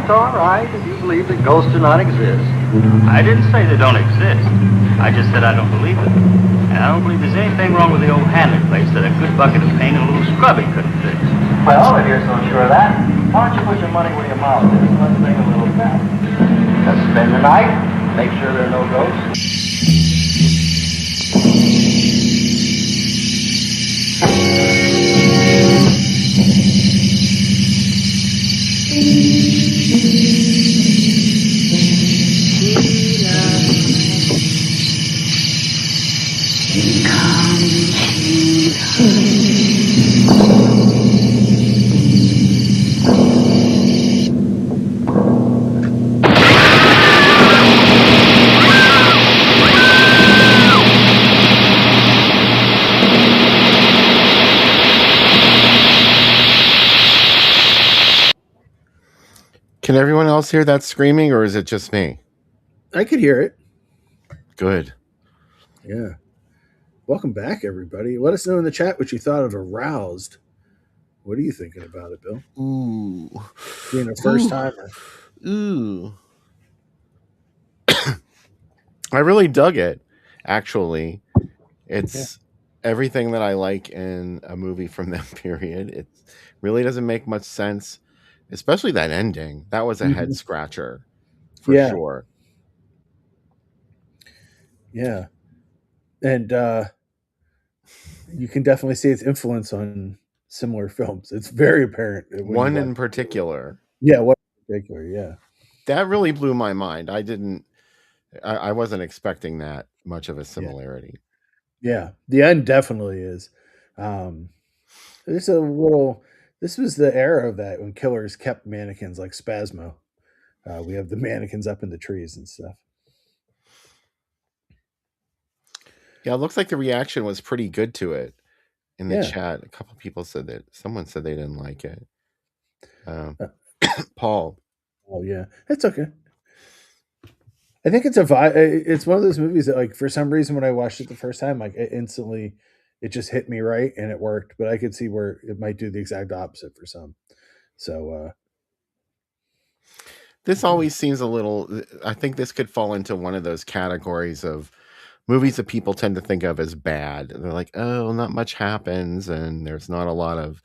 all right if you believe that ghosts do not exist. I didn't say they don't exist. I just said I don't believe it. And I don't believe there's anything wrong with the old Hanley place that a good bucket of paint and a little scrubbing couldn't fix. Well, if you're so sure of that, why don't you put your money where your mouth is and let's make a little bet. Let's spend the night, make sure there are no ghosts. Can everyone else hear that screaming, or is it just me? I could hear it. Good. Yeah. Welcome back, everybody. Let us know in the chat what you thought of Aroused. What are you thinking about it, Bill? Ooh. Being a first timer. Ooh. I really dug it, actually. It's everything that I like in a movie from that period. It really doesn't make much sense, especially that ending. That was a head scratcher for sure. Yeah. And you can definitely see its influence on similar films. It's very apparent. One in particular. Yeah, one in particular, yeah. That really blew my mind. I wasn't expecting that much of a similarity. Yeah, the end definitely is. This was the era of that when killers kept mannequins like Spasmo. We have the mannequins up in the trees and stuff. Yeah, it looks like the reaction was pretty good to it in the chat. A couple people said that someone said they didn't like it. Paul. Oh yeah, it's okay. I think it's a vibe. It's one of those movies that, like, for some reason, when I watched it the first time, like, it just hit me right and it worked. But I could see where it might do the exact opposite for some. So this always seems a little. I think this could fall into one of those categories of movies that people tend to think of as bad. They're like, oh, not much happens, and there's not a lot of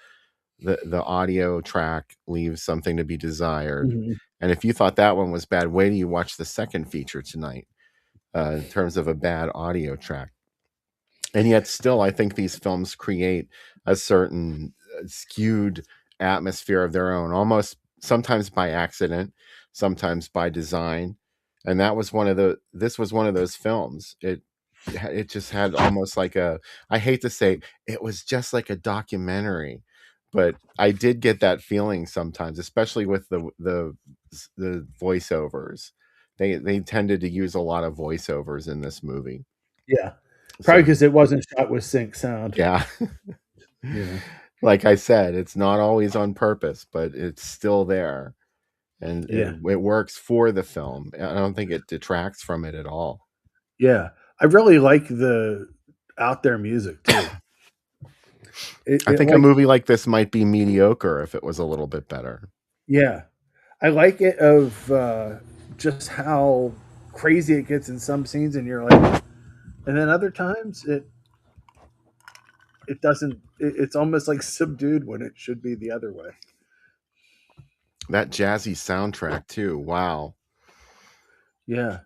the audio track leaves something to be desired. And if you thought that one was bad, wait till you watch the second feature tonight in terms of a bad audio track. And yet still, I think these films create a certain skewed atmosphere of their own, almost sometimes by accident, sometimes by design. And this was one of those films. It just had almost like I hate to say, it was just like a documentary, but I did get that feeling sometimes, especially with the voiceovers. They tended to use a lot of voiceovers in this movie. Yeah, probably because it wasn't shot with sync sound. Yeah. Yeah. Like I said, it's not always on purpose, but it's still there. And it works for the film. I don't think it detracts from it at all. Yeah. I really like the out there music too. I think a movie like this might be mediocre if it was a little bit better. Yeah. I like it of just how crazy it gets in some scenes, and you're like, and then other times it doesn't. It's almost like subdued when it should be the other way. That jazzy soundtrack too. Wow. Yeah.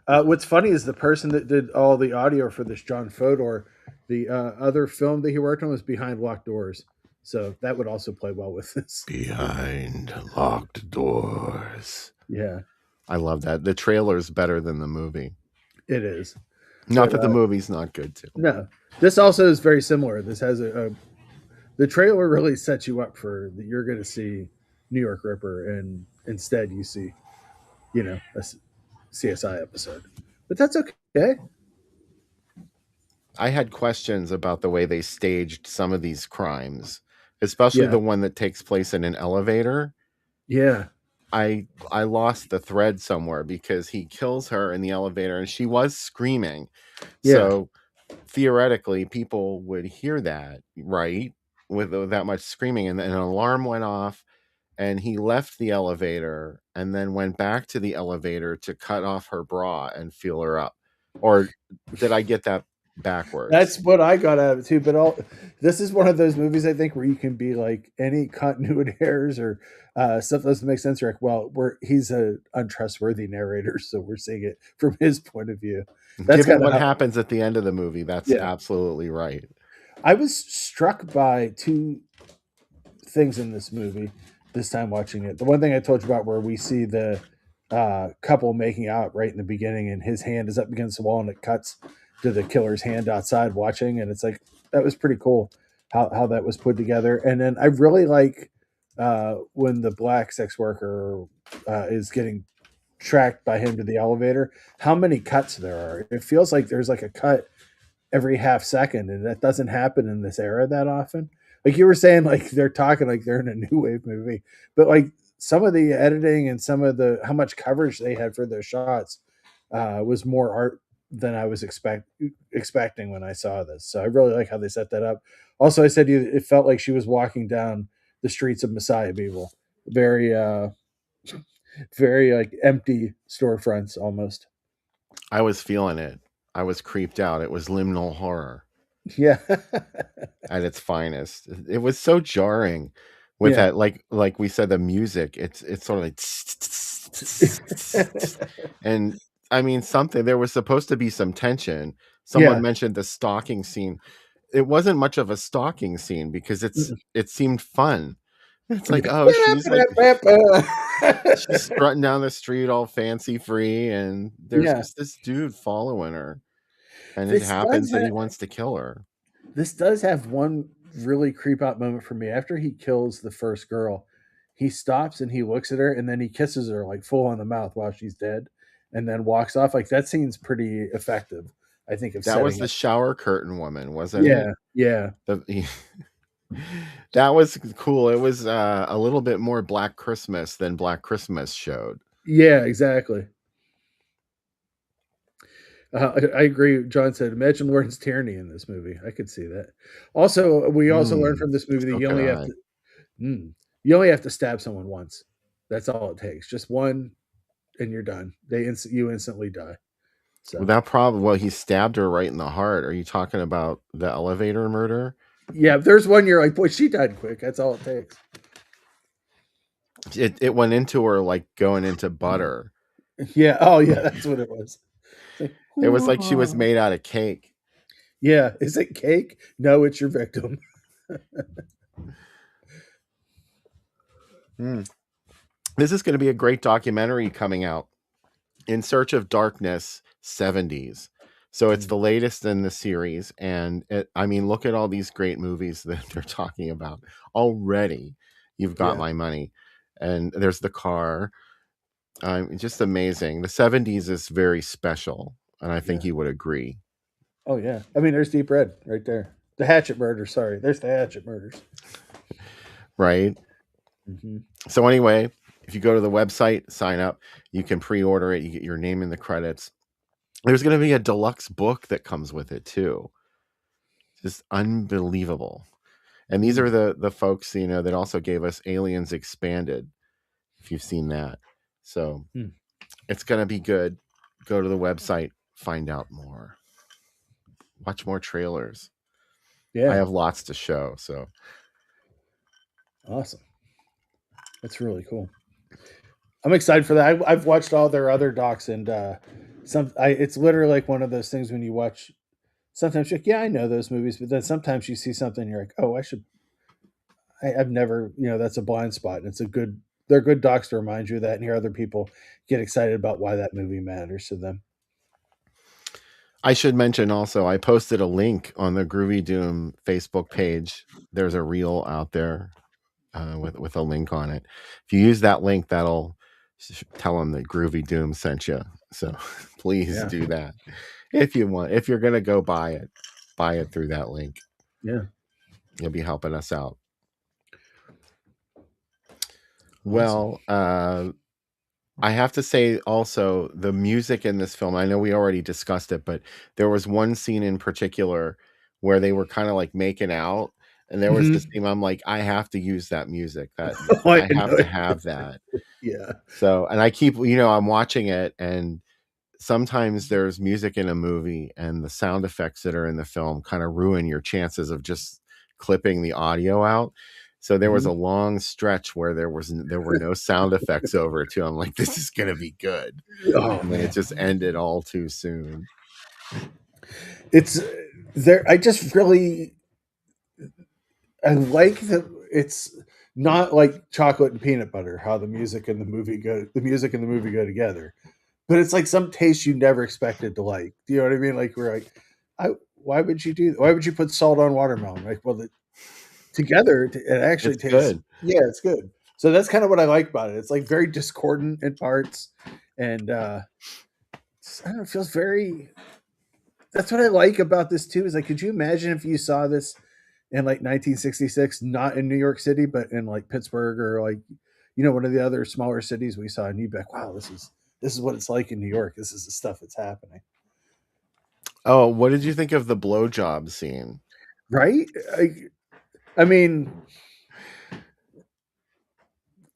What's funny is the person that did all the audio for this, John Fodor, the other film that he worked on was Behind Locked Doors. So that would also play well with this. Behind Locked Doors. Yeah. I love that. The trailer is better than the movie. It is. Not that the movie's not good too. No. This also is very similar. This has the trailer really sets you up for that you're going to see New York Ripper, and instead you see, a CSI episode. But that's okay. I had questions about the way they staged some of these crimes, especially the one that takes place in an elevator. Yeah. I lost the thread somewhere because he kills her in the elevator and she was screaming. Yeah. So theoretically, people would hear that, right? With that much screaming, and an alarm went off, and he left the elevator and then went back to the elevator to cut off her bra and feel her up. Or did I get that backwards? That's what I got out of it too. But this is one of those movies I think where you can be like any continuity errors or stuff doesn't make sense. You're like, well, he's a untrustworthy narrator, so we're seeing it from his point of view. That's Given kind of what how. happens at the end of the movie, that's Yeah, absolutely right. I was struck by two things in this movie this time watching it. The one thing I told you about where we see the couple making out right in the beginning, and his hand is up against the wall, and it cuts to the killer's hand outside watching, and it's like that was pretty cool how that was put together. And then I really like when the black sex worker is getting tracked by him to the elevator. How many cuts there are? It feels like there's like a cut every half second, and that doesn't happen in this era that often. Like you were saying, like they're talking like they're in a new wave movie, but like some of the editing and some of the how much coverage they had for their shots was more art than I was expecting when I saw this. So I really like how they set that up. Also, I said to you it felt like she was walking down the streets of Messiah Beagle, very very like empty storefronts almost. I was feeling it. I was creeped out. It was liminal horror Yeah, at its finest. It was so jarring with yeah. that, like we said, the music. It's sort of like, and I mean something. There was supposed to be some tension. Someone Yeah. mentioned the stalking scene. It wasn't much of a stalking scene because Mm-mm. it seemed fun. It's like, oh, she's strutting down the street all fancy free, and there's Yeah. just this dude following her, and it This happens does that he have wants to kill her. this does have one really creep out moment for me. After he kills the first girl, he stops and he looks at her and then he kisses her like full on the mouth while she's dead and then walks off. Like that scene's pretty effective, I think, of That was setting the up. shower curtain woman, wasn't it? Yeah, yeah. The, that was cool. It was a little bit more Black Christmas than Black Christmas showed. Yeah, exactly. I agree. John said, "Imagine Lawrence Tierney in this movie." I could see that. Also, we also learned from this movie that So you could only have I. to you only have to stab someone once. That's all it takes. Just one, and you're done. You instantly die. So Without problem. Well, he stabbed her right in the heart. Are you talking about the elevator murder? yeah, if there's one you're like, boy, she died quick. That's all it takes. It went into her like going into butter. Yeah. Oh yeah, that's what it was. It's It was like she was like, made out of cake. yeah. Is it cake? No, it's your victim. This is going to be a great documentary coming out, In Search of Darkness 70s. So it's the latest in the series. And I mean, look at all these great movies that they're talking about already. You've got Yeah. my money. And there's The Car. Just amazing. The 70s is very special. And I think Yeah. you would agree. Oh yeah. I mean, there's Deep Red right there. The Hatchet murders. Sorry, there's the Hatchet murders. Right? Mm-hmm. So anyway, if you go to the website, sign up, you can pre-order it. You get your name in the credits. There's going to be a deluxe book that comes with it too. Just unbelievable. And these are the folks, that also gave us Aliens Expanded, if you've seen that. So it's going to be good. Go to the website, find out more. Watch more trailers. Yeah. I have lots to show, so. Awesome. That's really cool. I'm excited for that. I've watched all their other docs, and it's literally like one of those things when you watch. Sometimes you're like, yeah, I know those movies, but then sometimes you see something, and you're like, oh, I should. I've never, that's a blind spot, and they're good docs to remind you of that, and hear other people get excited about why that movie matters to them. I should mention also, I posted a link on the Groovy Doom Facebook page. There's a reel out there with a link on it. If you use that link, that'll tell them that Groovy Doom sent you. So please do that if you want. If you're gonna go buy it through that link. Yeah, you'll be helping us out. Awesome. Well, I have to say also the music in this film, I know we already discussed it, but there was one scene in particular where they were kind of like making out And there was this theme I'm like, I have to use that music. That Oh, I I have know to it. have that. Yeah. So, and I keep, I'm watching it, and sometimes there's music in a movie and the sound effects that are in the film kind of ruin your chances of just clipping the audio out. So there was a long stretch where there were no sound effects over it too. I'm like, this is gonna be good. Oh And then man, it just ended all too soon. it's there. I just really I like that it's not like chocolate and peanut butter. How the music and the movie go together, but it's like some taste you never expected to like. Do you know what I mean? Like we're like, why would you do? Why would you put salt on watermelon? Like, well, together it actually It's tastes. good. Yeah, it's good. So that's kind of what I like about it. It's like very discordant in parts, and I don't know, it feels very. That's what I like about this too. Is like, could you imagine if you saw this in like 1966, not in New York City, but in like Pittsburgh or like, one of the other smaller cities we saw, and you'd be like, wow, this is what it's like in New York. This is the stuff that's happening. Oh, what did you think of the blowjob scene? Right? I mean,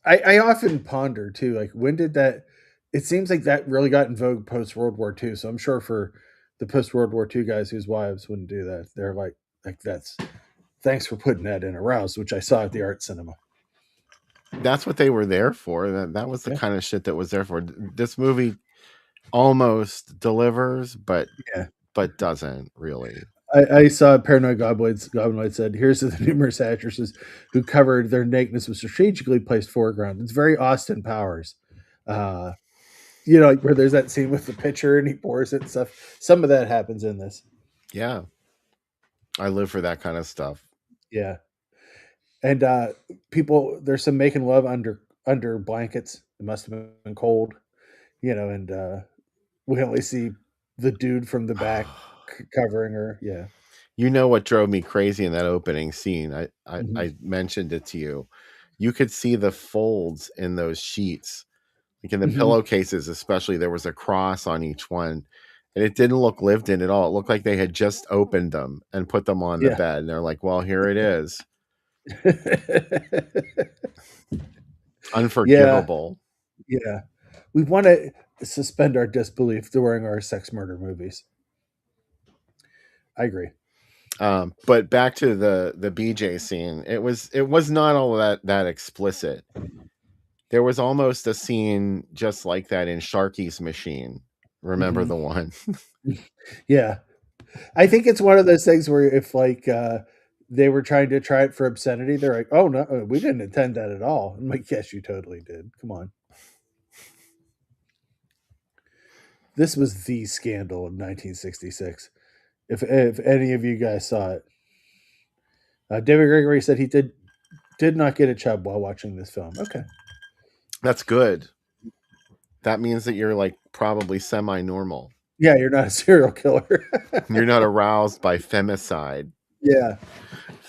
I often ponder too, like when did that? It seems like that really got in vogue post World War II. So I'm sure for the post World War II guys whose wives wouldn't do that, they're like that's thanks for putting that in Aroused, which I saw at the art cinema. That's what they were there for. That was the Yeah, kind of shit that was there for. This movie almost delivers, but yeah. doesn't really. I saw Paranoid Goblinoid said, "Here's to the numerous actresses who covered their nakedness with strategically placed foreground." It's very Austin Powers. Uh, like where there's that scene with the pitcher and he pours it and stuff. Some of that happens in this. Yeah, I live for that kind of stuff. Yeah. And there's some making love under blankets. It must have been cold, and we only see the dude from the back covering her. Yeah. You know what drove me crazy in that opening scene? Mhm. I mentioned it to you. You could see the folds in those sheets, like in the Mhm. pillowcases, especially. There was a cross on each one, and it didn't look lived in at all. It looked like they had just opened them and put them on the Yeah. bed. And they're like, "Well, here it is." Yeah. Unforgivable. Yeah. We want to suspend our disbelief during our sex murder movies. I agree. But back to the BJ scene. It was not all that explicit. There was almost a scene just like that in Sharky's Machine. Remember Mhm. the one? Yeah. I think it's one of those things where if like they were trying to try it for obscenity, they're like, "Oh no, we didn't intend that at all." I'm like, "Yes, you totally did. Come on." This was the scandal of 1966. If any of you guys saw it, David Gregory said he did not get a chub while watching this film. Okay. That's good. That means that you're like probably semi-normal. Yeah, you're not a serial killer. You're not aroused by femicide. Yeah.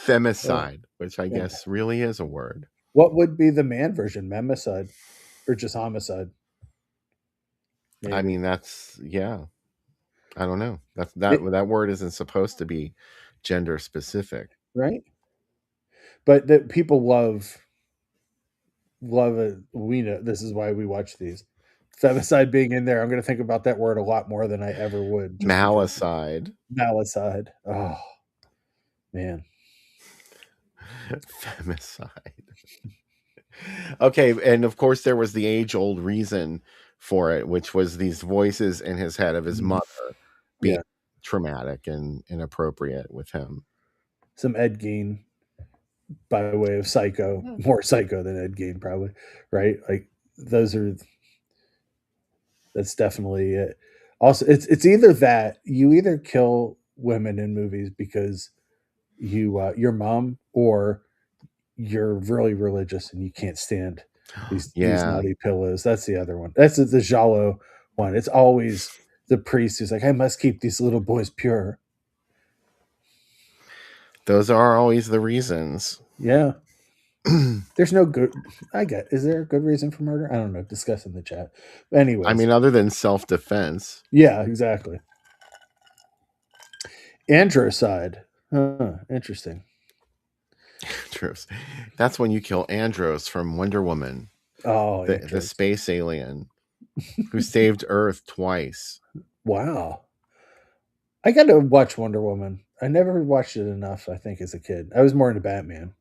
Femicide, which I Yeah. guess really is a word. What would be the man version? Memicide or just homicide? I Maybe. mean, that's yeah. I don't know. It, That word isn't supposed to be gender specific. right? But that people love it. We know this is why we watch these. Femicide being in there, I'm going to think about that word a lot more than I ever would, just because Malicide. malicide. Oh man, Femicide. Okay, and of course there was the age-old reason for it, which was these voices in his head of his Mhm. mother being Yeah. traumatic and inappropriate with him. Some Ed Gein by way of Psycho, more Psycho than Ed Gein, probably. Right? Like those are. That's definitely it. Also, it's either that you either kill women in movies because your mom, or you're really religious and you can't stand these Yeah, naughty pillows. That's the other one. That's the Jalo one. It's always the priest who's like, I must keep these little boys pure. those are always the reasons. Yeah. There's no good. Is there a good reason for murder? I don't know. Discuss in the chat. I Anyways, mean, other than self-defense. yeah, exactly. Androcide. Huh, interesting. Andros. That's when you kill Andros from Wonder Woman, Oh, the Andros. space alien who saved Earth twice. Wow. I got to watch Wonder Woman. I never watched it enough, I think, as a kid. I was more into Batman.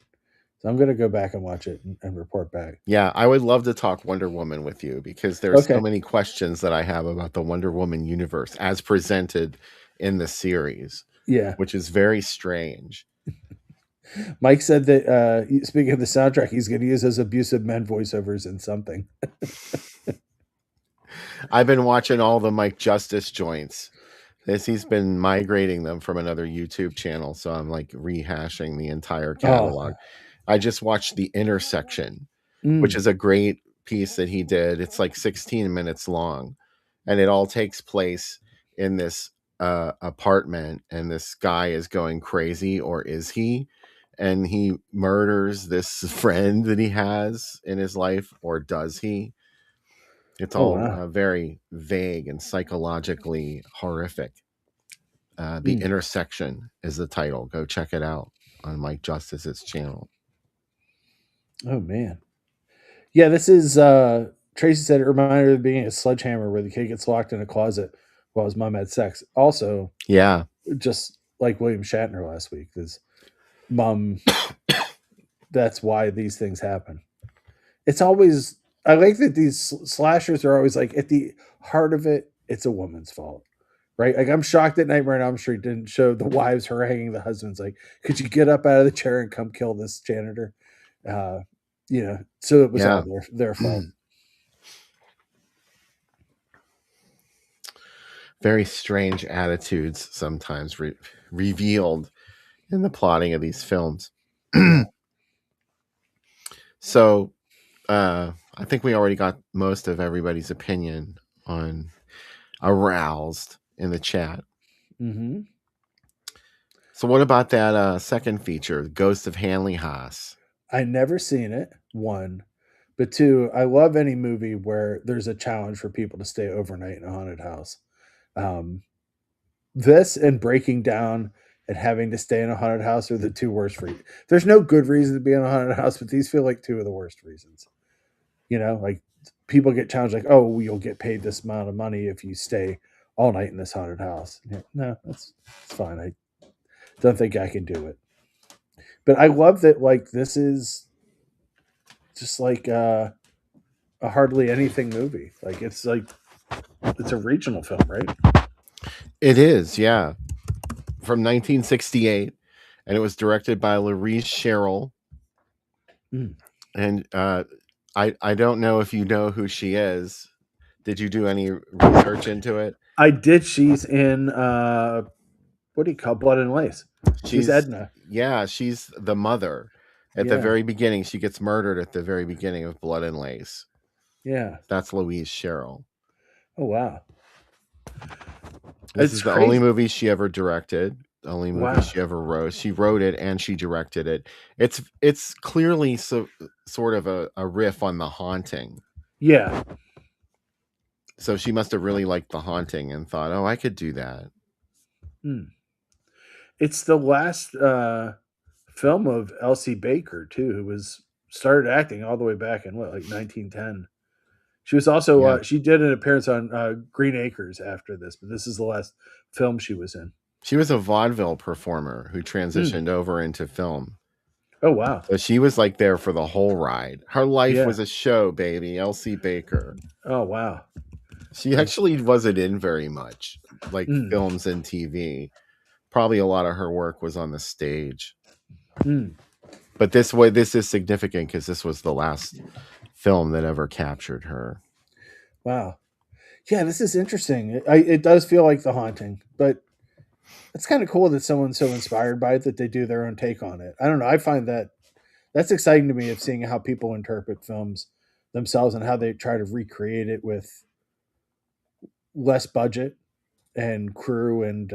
So I'm going to go back and watch it and report back. Yeah, I would love to talk Wonder Woman with you because there's so Okay. many questions that I have about the Wonder Woman universe as presented in the series, Yeah. which is very strange. Mike said that, speaking of the soundtrack, he's going to use those abusive men voiceovers in something. I've been watching all the Mike Justice joints. He's been migrating them from another YouTube channel, so I'm like rehashing the entire catalog. I just watched The Intersection, which is a great piece that he did. It's like 16 minutes long, and it all takes place in this apartment, and this guy is going crazy, or is he? And he murders this friend that he has in his life, or does he? It's all very vague and psychologically horrific. The Intersection is the title. Go check it out on Mike Justice's channel. Oh, man. Yeah, this is, Tracy said it reminded her of being a Sledgehammer where the kid gets locked in a closet while his mom had sex. Also, yeah, just like William Shatner last week, his mom, that's why these things happen. It's always, I like that these slashers are always like at the heart of it, it's a woman's fault, right? Like I'm shocked that Nightmare on Elm Street didn't show the wives haranguing the husbands, like, could you get up out of the chair and come kill this janitor? So it was all their fault. Very strange attitudes sometimes revealed in the plotting of these films. So I think we already got most of everybody's opinion on Aroused in the chat. Mm-hmm. So what about that second feature, Ghosts of Hanley House? I never seen it, one. But two, I love any movie where there's a challenge for people to stay overnight in a haunted house. This and Breaking Down and having to stay in a haunted house are the two worst reasons. There's no good reason to be in a haunted house, but these feel like two of the worst reasons. Like people get challenged, like, oh, you'll get paid this amount of money if you stay all night in this haunted house. Yeah, no, that's fine. I don't think I can do it. But I love that, like, this is just like a hardly anything movie. Like it's a regional film, right? It is, yeah. From 1968, and it was directed by Louise Sherrill. And I don't know if you know who she is. Did you do any research into it? I did. She's in what do you call Blood and Lace? She's Edna. Yeah, she's the mother. At the very beginning, she gets murdered at the very beginning of Blood and Lace. Yeah. That's Louise Sherrill. Oh, wow. This is the only movie she ever directed. The only movie she ever wrote. She wrote it and she directed it. It's clearly sort of a riff on The Haunting. Yeah. So she must have really liked The Haunting and thought, oh, I could do that. It's the last film of Elsie Baker, too, who started acting all the way back in 1910. She was also she did an appearance on Green Acres after this, but this is the last film she was in. She was a vaudeville performer who transitioned over into film. Oh, wow. So she was like there for the whole ride. Her life was a show, baby. Elsie Baker. Oh, wow. She actually wasn't in very much, like films and TV. Probably a lot of her work was on the stage. But this is significant because this was the last film that ever captured her. Wow. Yeah, this is interesting. It does feel like The Haunting, but it's kind of cool that someone's so inspired by it that they do their own take on it. I don't know. I find that's exciting to me, of seeing how people interpret films themselves and how they try to recreate it with less budget and crew and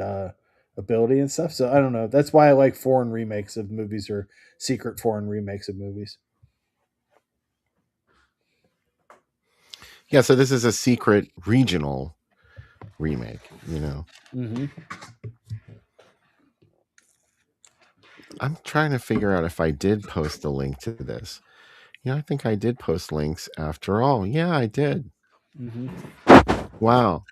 ability and stuff. So I don't know. That's why I like foreign remakes of movies, or secret foreign remakes of movies. Yeah, so this is a secret regional remake, I'm trying to figure out if I did post a link to this. Yeah, I think I did post links after all. Yeah, I did. Mm-hmm. Wow.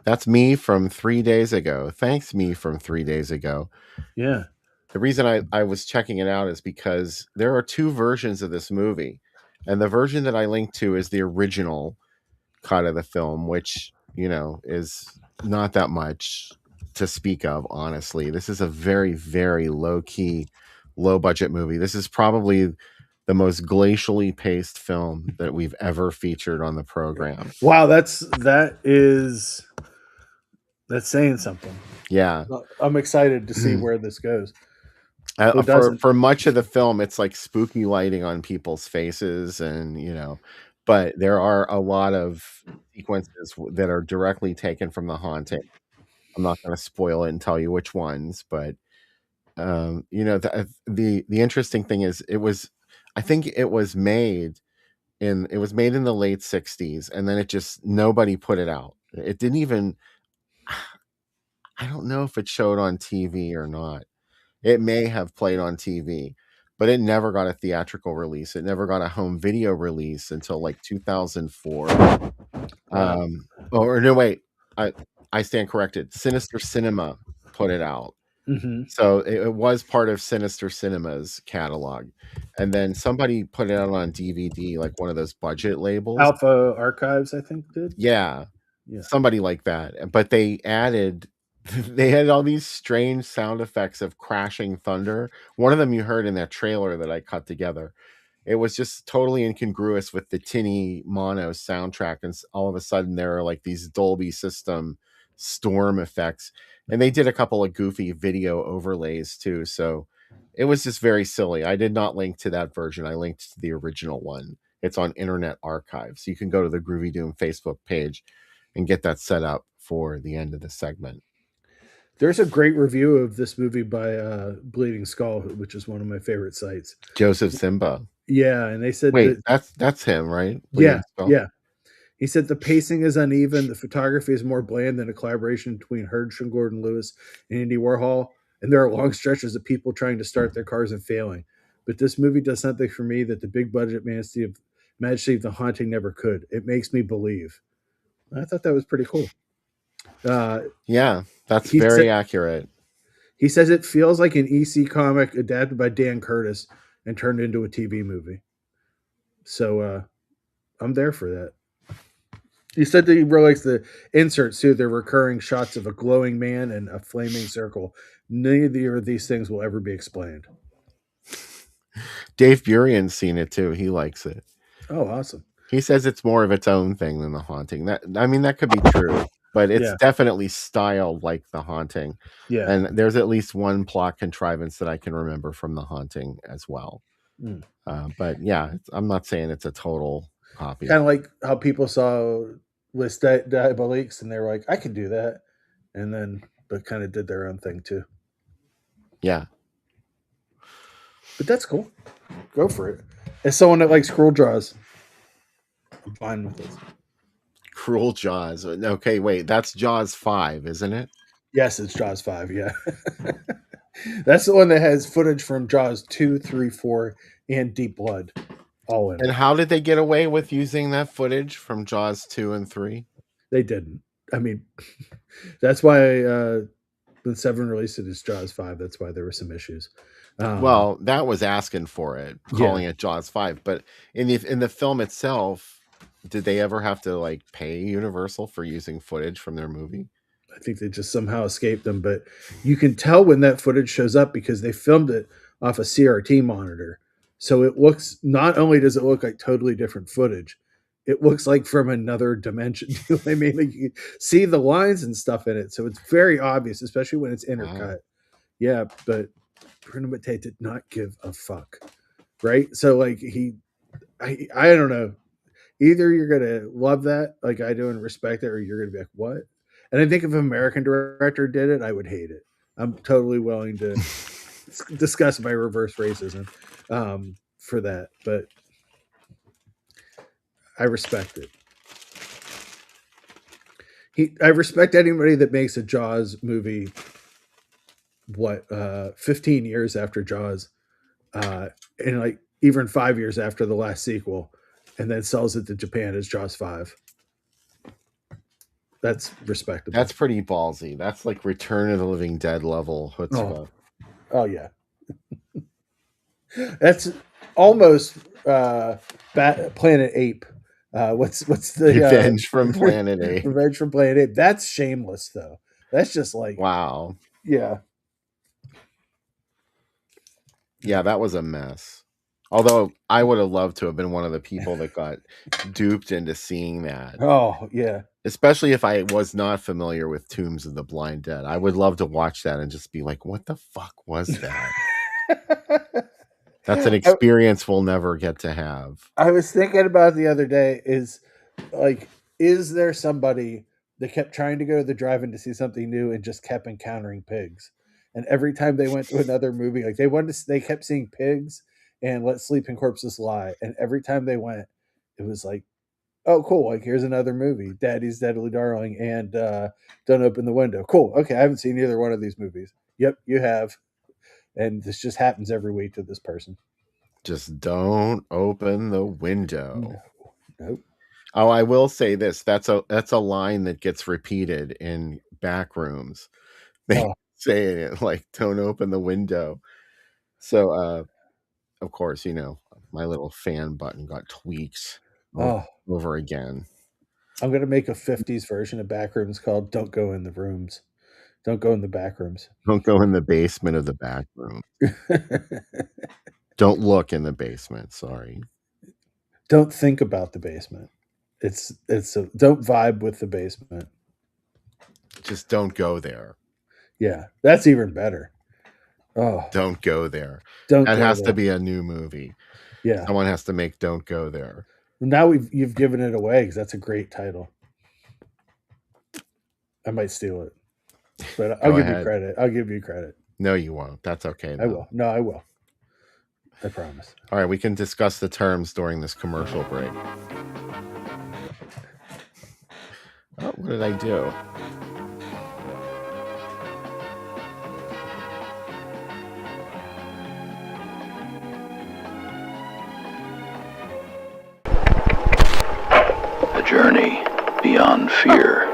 That's me from 3 days ago. Thanks, me from 3 days ago. Yeah. The reason I was checking it out is because there are two versions of this movie. And the version that I linked to is the original cut of the film, which, is not that much to speak of, honestly. This is a very, very low key, low budget movie. This is probably the most glacially paced film that we've ever featured on the program. Wow, that's saying something. Yeah. I'm excited to see where this goes. Who For doesn't? for much of the film, it's like spooky lighting on people's faces, and but there are a lot of sequences that are directly taken from The Haunting. I'm not going to spoil it and tell you which ones, but the interesting thing is I think it was made in the late 60s, and then it just nobody put it out. It didn't even I don't know if it showed on TV or not. It may have played on TV, but it never got a theatrical release. It never got a home video release until like 2004. Wow. Or no, wait, I stand corrected. Sinister Cinema put it out. Mm-hmm. So it was part of Sinister Cinema's catalog. And then somebody put it out on DVD, like one of those budget labels. Alpha Archives, I think, did. Yeah. Yeah. Somebody like that. But they had all these strange sound effects of crashing thunder. One of them you heard in that trailer that I cut together. It was just totally incongruous with the tinny mono soundtrack, and all of a sudden there are like these Dolby System storm effects, and they did a couple of goofy video overlays too. So it was just very silly. I did not link to that version. I linked to the original one. It's on Internet Archive, so you can go to the Groovy Doom Facebook page and get that set up for the end of the segment. There's a great review of this movie by Bleeding Skull, which is one of my favorite sites. Joseph Simba. Yeah, and they said Wait, that's him, right? Yeah, yeah. He said the pacing is uneven, the photography is more bland than a collaboration between Herschel Gordon Lewis and Andy Warhol, and there are long stretches of people trying to start their cars and failing. But this movie does something for me that the big budget Majesty of the Haunting never could. It makes me believe. I thought that was pretty cool. Yeah, that's very accurate. He says it feels like an EC comic adapted by Dan Curtis and turned into a TV movie. So I'm there for that. He said that he really likes the inserts too. They're recurring shots of a glowing man and a flaming circle. Neither of these things will ever be explained. Dave Burian's seen it too. He likes it. Oh, awesome. He says it's more of its own thing than The Haunting. That could be true, but it's definitely styled like The Haunting. Yeah. And there's at least one plot contrivance that I can remember from The Haunting as well. But yeah, I'm not saying it's a total copy. Kind of like how people saw Les Diaboliques and they were like, I could do that. And then, but kind of did their own thing too. Yeah. But that's cool. Go for it. As someone that likes cruel draws, I'm fine with this. Cruel Jaws. Okay, wait, that's Jaws 5, isn't it? Yes, it's Jaws 5, yeah. That's the one that has footage from Jaws 2, 3, 4, and Deep Blood all in. And how did they get away with using that footage from Jaws 2 and 3? They didn't. I mean, that's why when Seven released it as Jaws 5, that's why there were some issues. Well, that was asking for it, calling it Jaws 5. But in the film itself, did they ever have to like pay Universal for using footage from their movie? I think they just somehow escaped them, but you can tell when that footage shows up because they filmed it off a CRT monitor. So it looks, not only does it look like totally different footage, it looks like from another dimension. I mean, like you see the lines and stuff in it. So it's very obvious, especially when it's intercut. Wow. Yeah, but Bruno Mattei did not give a fuck. Right? So like I don't know. Either you're going to love that like I do and respect it, or you're going to be like, what? And I think if an American director did it, I would hate it. I'm totally willing to discuss my reverse racism for that, but I respect it. I respect anybody that makes a Jaws movie 15 years after Jaws, and like even 5 years after the last sequel, and then sells it to Japan as Jaws 5. That's respectable. That's pretty ballsy. That's like Return of the Living Dead level chutzpah. Oh yeah. That's almost Planet Ape. What's the Revenge from Planet Ape. Revenge from Planet Ape. That's shameless though. That's just like Wow. Yeah. Yeah, that was a mess. Although I would have loved to have been one of the people that got duped into seeing that. Oh yeah. Especially if I was not familiar with Tombs of the Blind Dead. I would love to watch that and just be like, what the fuck was that? That's an experience we'll never get to have. I was thinking about it the other day is there somebody that kept trying to go to the drive-in to see something new and just kept encountering pigs? And every time they went to another movie, like they kept seeing pigs and Let Sleeping Corpses Lie. And every time they went, it was like, oh, cool. Like, here's another movie, Daddy's Deadly Darling and Don't Open the Window. Cool. Okay, I haven't seen either one of these movies. Yep, you have. And this just happens every week to this person. Just don't open the window. Nope. Oh, I will say this. That's a line that gets repeated in back rooms. They say it like, don't open the window. So, of course, my little fan button got tweaked over again. I'm going to make a 50s version of Backrooms called Don't Go in the Rooms. Don't go in the back rooms. Don't go in the basement of the back room. Don't look in the basement. Sorry. Don't think about the basement. Don't vibe with the basement. Just don't go there. Yeah, that's even better. Oh, don't go there. That has to be a new movie. Yeah, someone has to make Don't Go There. Now you've given it away because that's a great title. I might steal it, but I'll give you credit. I'll give you credit. No, you won't. That's okay. I will. No, I will. I promise. All right, we can discuss the terms during this commercial break. Oh, what did I do? A journey beyond fear,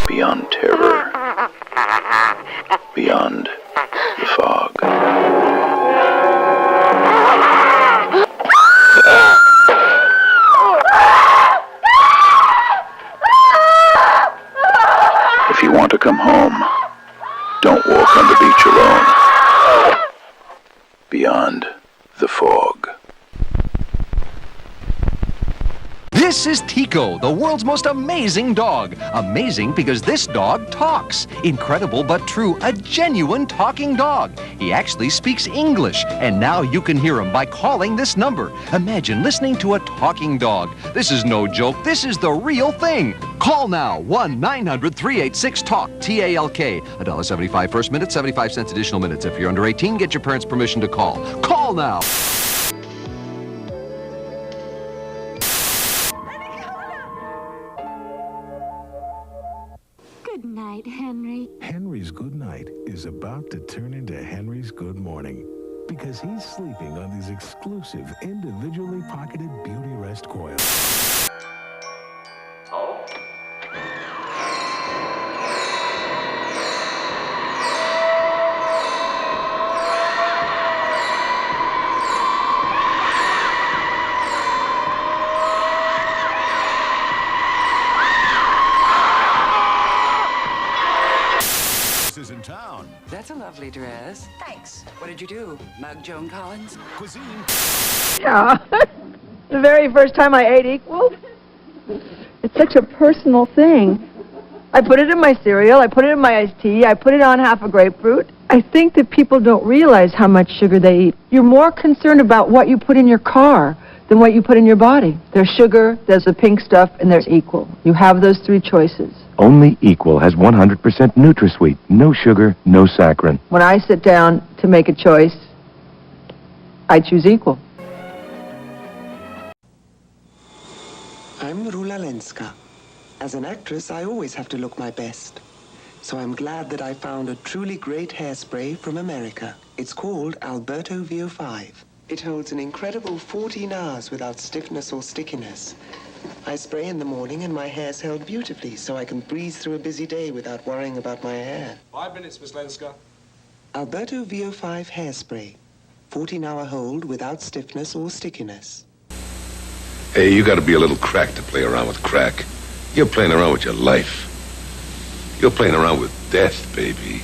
beyond terror, beyond the fog. If you want to come home, don't walk on the beach alone. Beyond the fog. This is Tico, the world's most amazing dog. Amazing because this dog talks. Incredible but true, a genuine talking dog. He actually speaks English, and now you can hear him by calling this number. Imagine listening to a talking dog. This is no joke. This is the real thing. Call now, 1-900-386-TALK, T-A-L-K. $1.75 first minute, 75 cents additional minutes. If you're under 18, get your parents' permission to call. Call now. Good night, Henry. Henry's good night is about to turn into Henry's good morning because he's sleeping on these exclusive, individually pocketed Beauty Rest coils. Oh? Is in town. That's a lovely dress. Thanks. What did you do? Mug Joan Collins? Cuisine. Yeah. The very first time I ate equal. It's such a personal thing. I put it in my cereal, I put it in my iced tea, I put it on half a grapefruit. I think that people don't realize how much sugar they eat. You're more concerned about what you put in your car than what you put in your body. There's sugar, there's the pink stuff, and there's equal. You have those three choices. Only Equal has 100% NutraSweet, no sugar, no saccharin. When I sit down to make a choice, I choose equal. I'm Rula Lenska. As an actress, I always have to look my best. So I'm glad that I found a truly great hairspray from America. It's called Alberto VO5. It holds an incredible 14 hours without stiffness or stickiness. I spray in the morning and my hair's held beautifully, so I can breeze through a busy day without worrying about my hair. 5 minutes, Miss Lenska. Alberto VO5 hairspray. 14-hour hold without stiffness or stickiness. Hey, you gotta be a little cracked to play around with crack. You're playing around with your life. You're playing around with death, baby.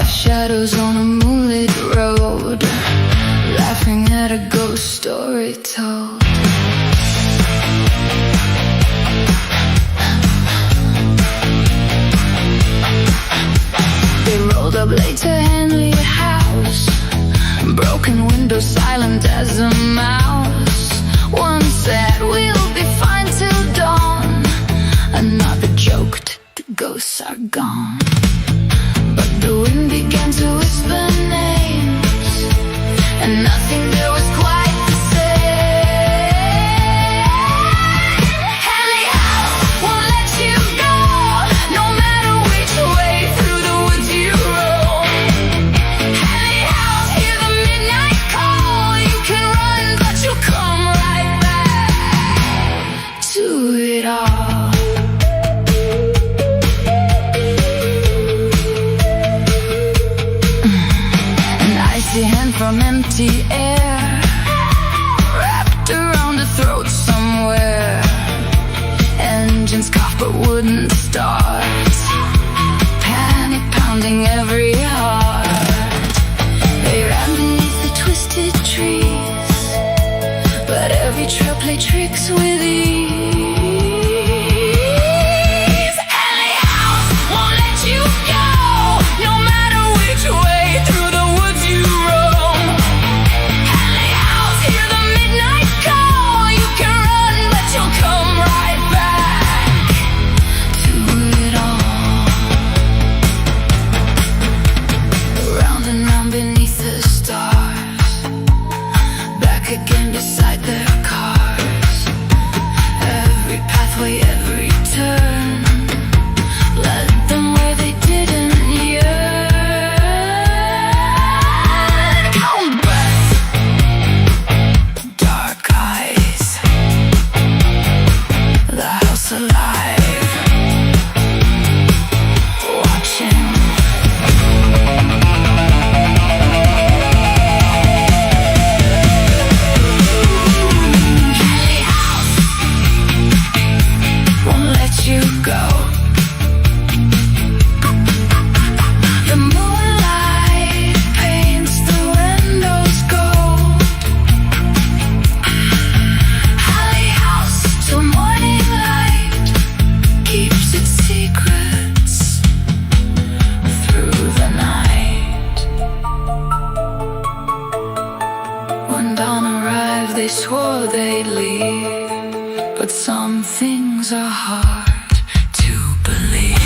Shadows on a moonlit road, laughing at a ghost story told. They rolled up late to Hanley House, broken window, silent as a mouse. One said we'll be fine till dawn, another joked the ghosts are gone. But the wind began to whisper names, and nothing there was quite the same. Hanley House won't let you go, no matter which way through the woods you roam. Hanley House, hear the midnight call. You can run, but you'll come right back to it all. Hand from empty air, wrapped around a throat somewhere. Engines cough but wouldn't start, panic pounding every heart. They ran beneath the twisted trees, but every trail played tricks with ease. Hanley House won't let you go, no matter which way through the woods you roam. Hanley House, hear the midnight call. You can run, but you'll come right back to it all. Round and round beneath the stars, back again beside their cars. Every pathway, every turn, led them where they didn't yearn. Cold breath, dark eyes, the house alive, watching. Hanley House won't let you go. The moonlight paints the windows gold. Hanley House till morning light keeps its secrets through the night. When dawn arrived, they swore they'd leave, but some things are hard to believe.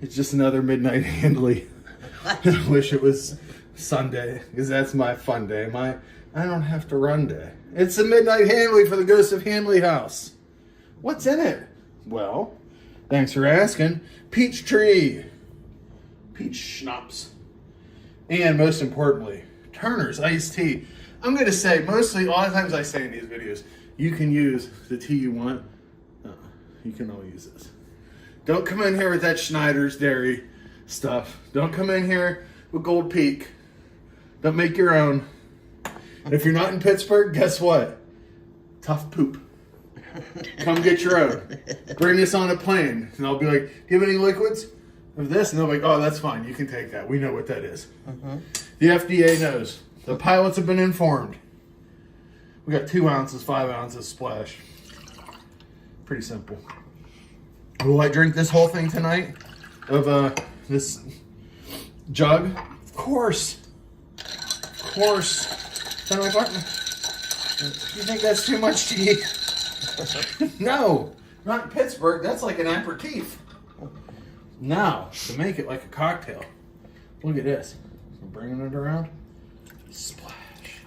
It's just another midnight Handley. I wish it was Sunday, because that's my fun day. I don't have to run day. It's a midnight Handley for the Ghosts of Hanley House. What's in it? Well, thanks for asking. Peach tree, peach schnapps, and most importantly, Turner's iced tea. I'm going to say, mostly, a lot of times I say in these videos, you can use the tea you want. You can all use this. Don't come in here with that Schneider's Dairy stuff. Don't come in here with Gold Peak. Don't make your own. And if you're not in Pittsburgh, guess what? Tough poop. Come get your own. Bring this on a plane. And I'll be like, do you have any liquids of this? And they'll be like, oh, that's fine. You can take that. We know what that is. The FDA knows. The pilots have been informed. We got 2 ounces, 5 ounces splash. Pretty simple. Will I drink this whole thing tonight? Of this jug? Of course. Of course. Then I'm like, what? You think that's too much to eat? No. Not in Pittsburgh. That's like an aperitif. Now, to make it like a cocktail. Look at this. I'm bringing it around. Splash.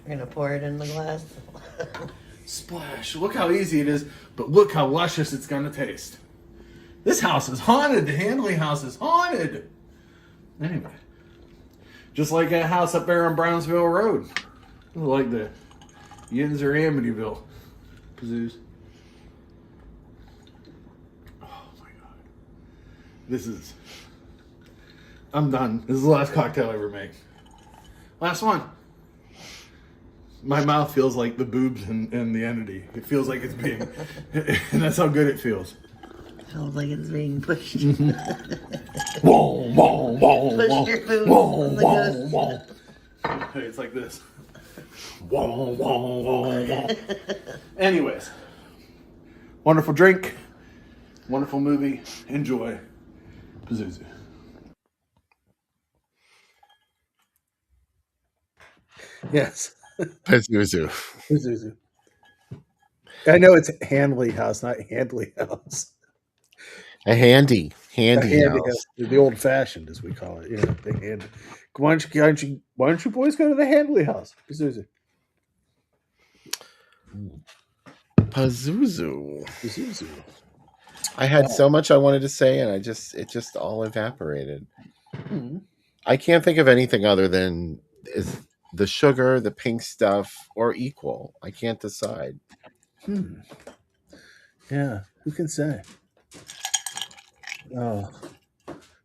You're going to pour it in the glass? Splash. Look how easy it is, but look how luscious it's going to taste. This house is haunted. The Hanley house is haunted. Anyway. Just like that house up there on Brownsville Road. Like the Yins or Amityville. Kazoos. Oh my God. This is... I'm done. This is the last cocktail I ever make. Last one. My mouth feels like the boobs in the entity. It feels like it's being... and that's how good it feels. Feels like it's being pushed. Whoa, whoa, whoa, Push whoa, your boobs whoa, on the whoa, ghost. whoa. Hey, it's like this. Whoa, whoa, whoa, whoa. Anyways. Wonderful drink. Wonderful movie. Enjoy. Pazuzu. Yes. Pazuzu. Pazuzu. I know it's Hanley House, not Handley House. A handy house. The old fashioned, as we call it. You know, the hand. Why don't you boys go to the Handley House? Pazuzu. Pazuzu. I had so much I wanted to say, and it just all evaporated. Mm-hmm. I can't think of anything other than is the sugar, the pink stuff, or equal. I can't decide. Yeah, who can say? Oh,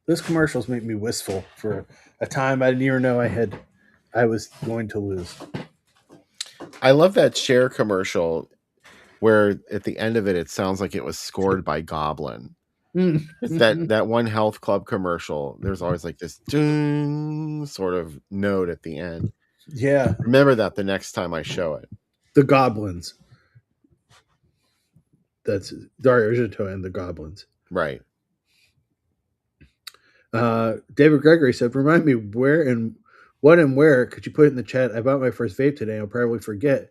those commercials make me wistful for a time I didn't even know I was going to lose. I love that Cher commercial where at the end of it sounds like it was scored by Goblin. It's that one health club commercial. There's always like this ding sort of note at the end. Yeah. Remember that the next time I show it. The Goblins. That's Dario Argento and the Goblins. Right. David Gregory said, remind me what and where could you put it in the chat? I bought my first vape today. I'll probably forget.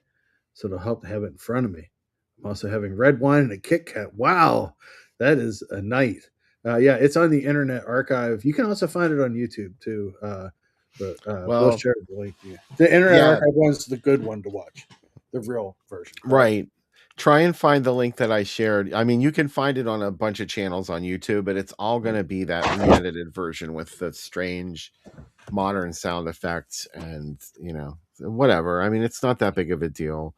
So it'll help to have it in front of me. I'm also having red wine and a Kit Kat. Wow. That is a night. Yeah, it's on the Internet Archive. You can also find it on YouTube too. We'll share the link. Yeah. The Internet Archive one's the good one to watch. The real version. Right. Try and find the link that I shared. I mean, you can find it on a bunch of channels on YouTube, but it's all going to be that re-edited version with the strange modern sound effects and, whatever. I mean, it's not that big of a deal.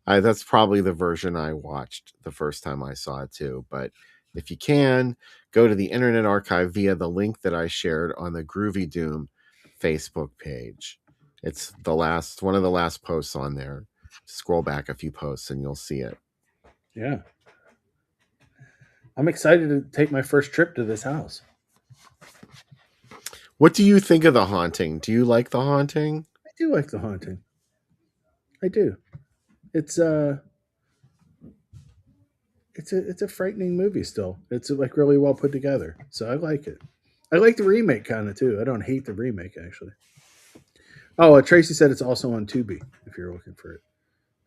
That's probably the version I watched the first time I saw it too. But if you can, go to the Internet Archive via the link that I shared on the Groovy Doom Facebook page. It's one of the last posts on there. Scroll back a few posts and you'll see it. Yeah. I'm excited to take my first trip to this house. What do you think of the haunting? Do you like the haunting? I do like the haunting. I do. It's a frightening movie still. It's like really well put together. So I like it. I like the remake kind of too. I don't hate the remake actually. Oh, Tracy said it's also on Tubi if you're looking for it.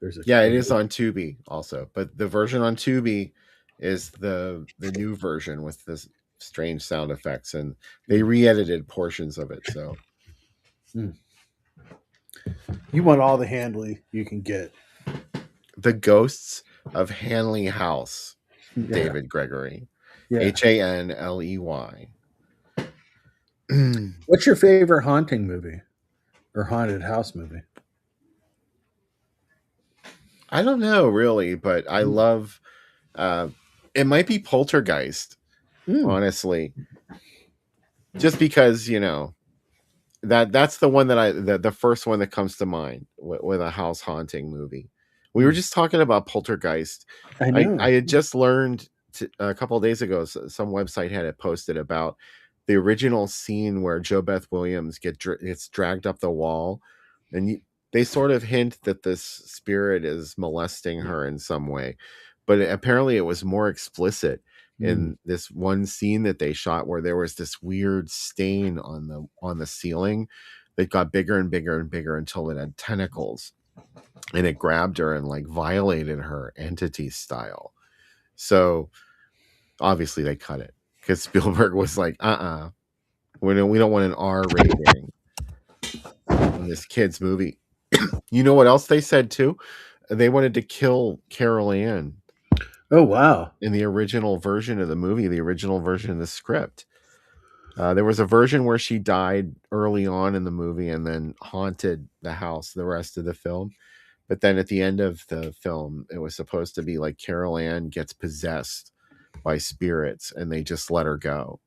It is on Tubi also, but the version on Tubi is the new version with this strange sound effects, and they re-edited portions of it. So you want all the Hanley you can get. The Ghosts of Hanley House, David Gregory, Hanley. What's your favorite haunting movie or haunted house movie? I don't know really, but I love it might be Poltergeist, honestly. Just because, that's the one that the first one that comes to mind with a house haunting movie. We were just talking about Poltergeist. I know. I had just learned a couple of days ago, some website had it posted about the original scene where Jo Beth Williams gets dragged up the wall, and they sort of hint that this spirit is molesting her in some way. but apparently it was more explicit in this one scene that they shot where there was this weird stain on the ceiling that got bigger and bigger and bigger until it had tentacles, and it grabbed her and like violated her entity style. So obviously they cut it because Spielberg was like, we don't want an R rating on this kid's movie. You know what else they said too? They wanted to kill Carol Ann. Oh, wow. In the original version of the movie, the original version of the script. There was a version where she died early on in the movie and then haunted the house the rest of the film. But then at the end of the film, it was supposed to be like Carol Ann gets possessed by spirits and they just let her go.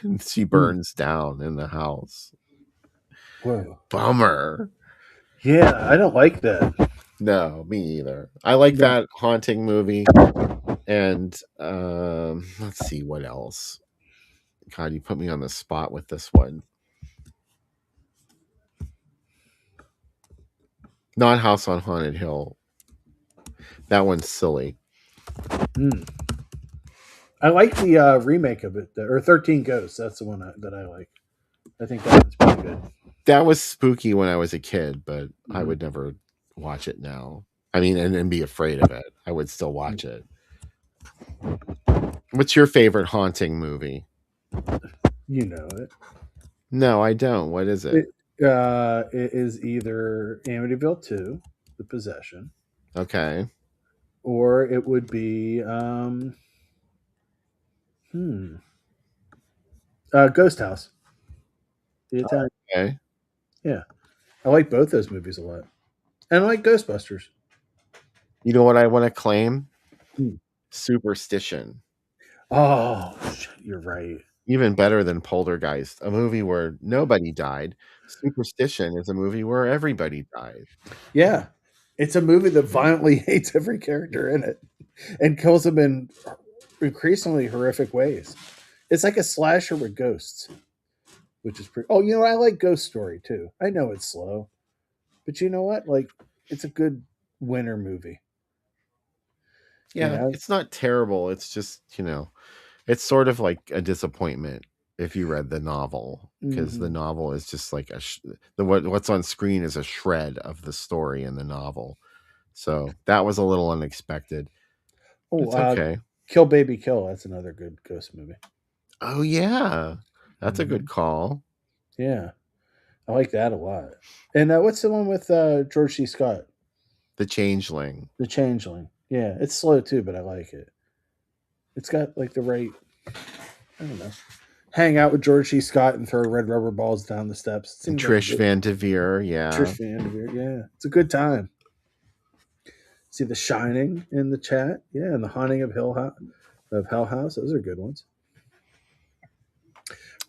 And she burns down in the house. Whoa. Bummer. Yeah, I don't like that. No, me either. I like that haunting movie. And let's see what else. God, you put me on the spot with this one. Not House on Haunted Hill. That one's silly. I like the remake of it, or 13 Ghosts. That's the one that I like. I think that one's pretty good. That was spooky when I was a kid, but I would never watch it now. I mean, and be afraid of it. I would still watch it. What's your favorite haunting movie? You know it. No, I don't. What is it? It is either Amityville 2, The Possession. Okay. Or it would be Ghost House. The Italian. Okay. Yeah. I like both those movies a lot. And I like Ghostbusters. You know what I want to claim? Superstition. Oh, you're right. Even better than Poltergeist, a movie where nobody died. Superstition is a movie where everybody died. Yeah. It's a movie that violently hates every character in it and kills them in increasingly horrific ways. It's like a slasher with ghosts, which is pretty. Oh, you know what? I like Ghost Story too. I know it's slow, but you know what? Like, it's a good winter movie. Yeah, You know? it's not terrible. It's just, it's sort of like a disappointment if you read the novel, because the novel is just like what's on screen is a shred of the story in the novel. So that was a little unexpected. Oh, it's okay. Kill Baby Kill. That's another good ghost movie. Oh yeah, that's a good call. Yeah, I like that a lot. And what's the one with George C. Scott? The Changeling. The Changeling. Yeah, it's slow too, but I like it. It's got like the right, I don't know, hang out with George C. Scott and throw red rubber balls down the steps. And Trish Van Devere, yeah. Trish Van Devere, yeah. It's a good time. See The Shining in the chat, yeah, and The Haunting of Hell House. Those are good ones.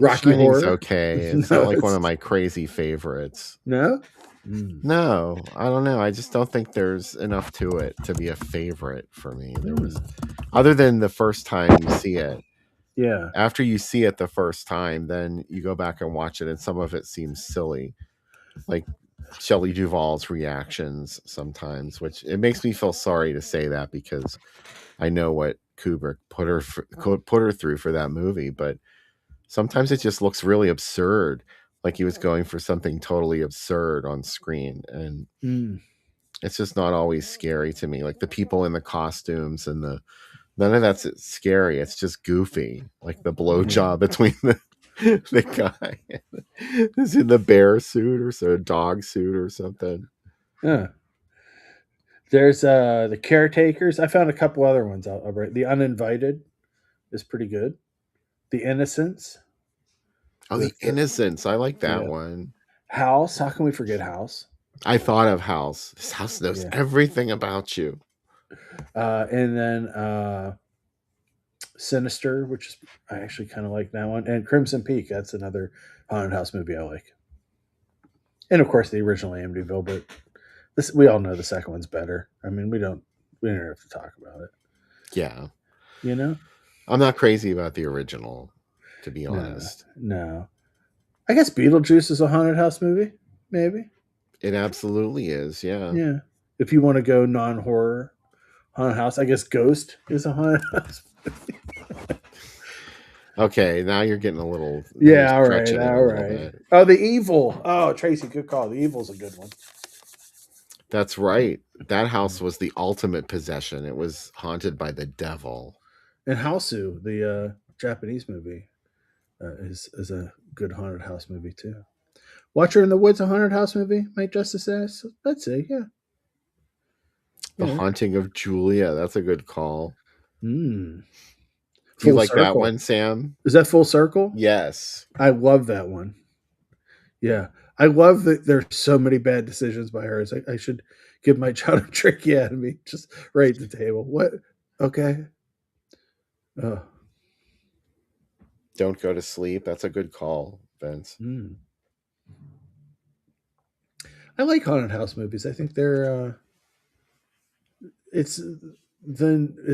Rocky Shining's Horror. Okay. It's not like one of my crazy favorites. No? No, I don't know. I just don't think there's enough to it to be a favorite for me. There was, other than the first time you see it. Yeah. After you see it the first time, then you go back and watch it, and some of it seems silly. Like Shelley Duvall's reactions sometimes, which it makes me feel sorry to say that because I know what Kubrick put her through for that movie, but sometimes it just looks really absurd, like he was going for something totally absurd on screen, and it's just not always scary to me. Like the people in the costumes and none of that's scary. It's just goofy, like the blowjob between the guy who's in the bear suit or so dog suit or something. Yeah. There's The Caretakers. I found a couple other ones. I'll write. The Uninvited is pretty good. The Innocents. Oh, The Innocents. I like that one. House. How can we forget House? I thought of House. This house knows everything about you. And then Sinister, which is, I actually kind of like that one. And Crimson Peak. That's another haunted house movie I like. And of course, the original Amityville, but we all know the second one's better. I mean, we don't have to talk about it. Yeah. You know? I'm not crazy about the original, to be honest. No. I guess Beetlejuice is a haunted house movie, maybe. It absolutely is, yeah. Yeah. If you want to go non-horror haunted house. I guess Ghost is a haunted house. Okay, now you're getting a little. Now you're Yeah, all right, stretching it a all little right. bit. Oh, The Evil. Oh, Tracy, good call. The Evil's a good one. That's right. That house was the ultimate possession. It was haunted by the devil. And Houseu, the Japanese movie, is a good haunted house movie too. Watcher in the Woods, a haunted house movie. Might Justice says, let's say, yeah. The Haunting of Julia. That's a good call. Mm. Do you like that one, Sam? Is that Full Circle? Yes. I love that one. Yeah. I love that there's so many bad decisions by her. It's like, I should give my child a tricky enemy just right at the table. What? Okay. Oh. Don't Go to Sleep. That's a good call, Vince. Mm. I like haunted house movies. I think they're it's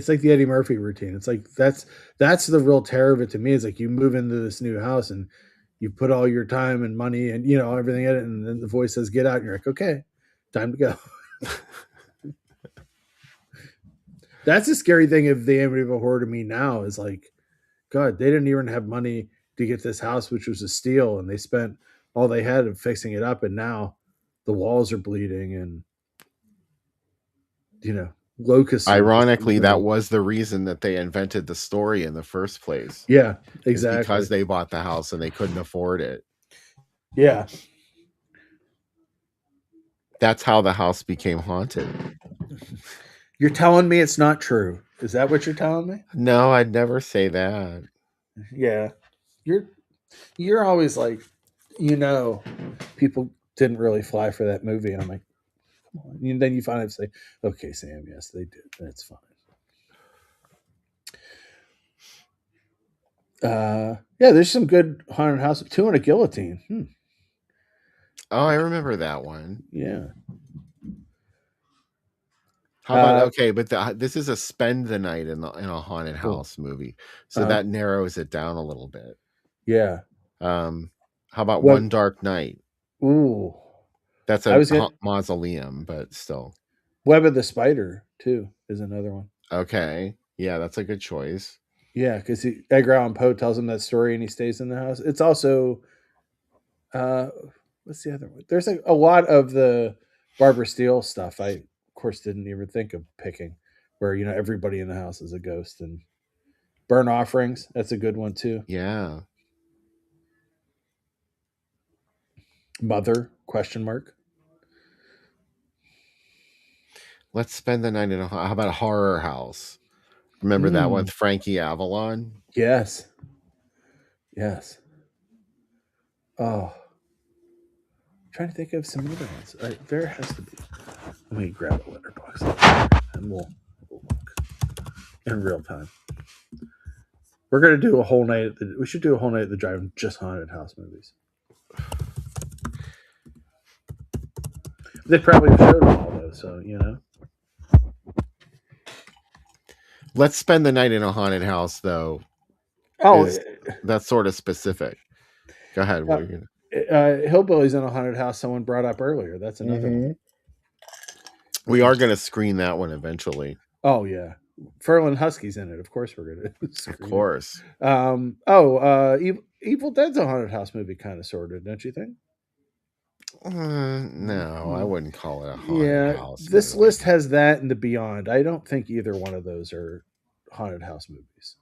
like the Eddie Murphy routine. It's like that's the real terror of it to me. It's like you move into this new house and you put all your time and money and everything in it, and then the voice says get out, and you're like, okay, time to go. That's the scary thing of the Amityville Horror to me now is like, God, they didn't even have money to get this house, which was a steal, and they spent all they had of fixing it up, and now the walls are bleeding and locusts. Ironically, that was the reason that they invented the story in the first place. Yeah, exactly. Because they bought the house and they couldn't afford it. Yeah. That's how the house became haunted. You're telling me it's not true. Is that what you're telling me? No, I'd never say that. Yeah. You're always like, people didn't really fly for that movie. And I'm like, come on. And then you finally say, okay, Sam, yes, they did. That's fine. Yeah, there's some good haunted house. 2 on a Guillotine. Oh, I remember that one. Yeah. How about but this is a spend the night in a haunted house movie, so that narrows it down a little bit. Yeah. How about One Dark Night? Ooh, that's a mausoleum, but still. Web of the Spider too is another one. Okay, yeah, that's a good choice. Yeah, because Edgar Allan Poe tells him that story, and he stays in the house. It's also, what's the other one? There's like a lot of the Barbara Steele stuff. I, of course, didn't even think of picking, where everybody in the house is a ghost. And Burn Offerings, that's a good one too. Yeah. Mother ? Let's spend the night in how about a Horror House? Remember that one with Frankie Avalon? Yes. Oh, I'm trying to think of some other ones. There has to be. Let me grab a letterbox and we'll look in real time. We're gonna do a whole night. We should do a whole night at the Drive-In just haunted house movies. They probably showed them all though, so Let's spend the night in a haunted house, though. Oh, that's sort of specific. Go ahead. What are you Hillbillies in a haunted house. Someone brought up earlier. That's another one. We are going to screen that one eventually. Oh yeah, Ferlin Husky's in it. Of course, we're going to. Of course. Evil Dead's a haunted house movie, kind of, sort of, don't you think? No, I wouldn't call it a haunted house. This list has that and The Beyond. I don't think either one of those are haunted house movies.